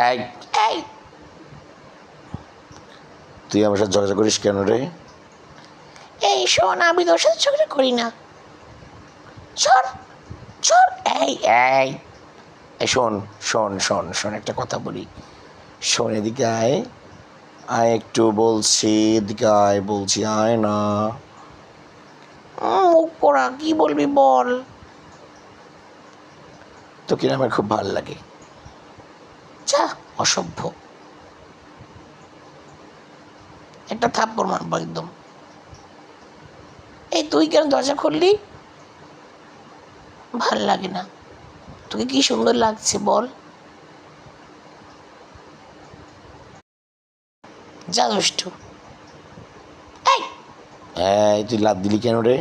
এই এই তুই আমার সাথে ঝগড়া করিস কেন রে? এই শোন, আমি তোর সাথে ঝগড়া করি না। চল চল। এই এই এই শোন শোন শোন শোন, একটা কথা বলি, শোন, এদিকে আয়, আয় একটু বলছি, এদিকে আয় বলছি, আয় না। মুখ পোড়া, কি বলবি বল। তোকে না আমার খুব ভালো লাগে। যা, অসভ্য। একটা থাপ্পড় মারবো একদম। এই তুই কেন দরজা খুললি? ভাল লাগে না। তোকে কি সুন্দর লাগছে বল। যা দুষ্টু। এই তুই লাফ দিলি কেন রে?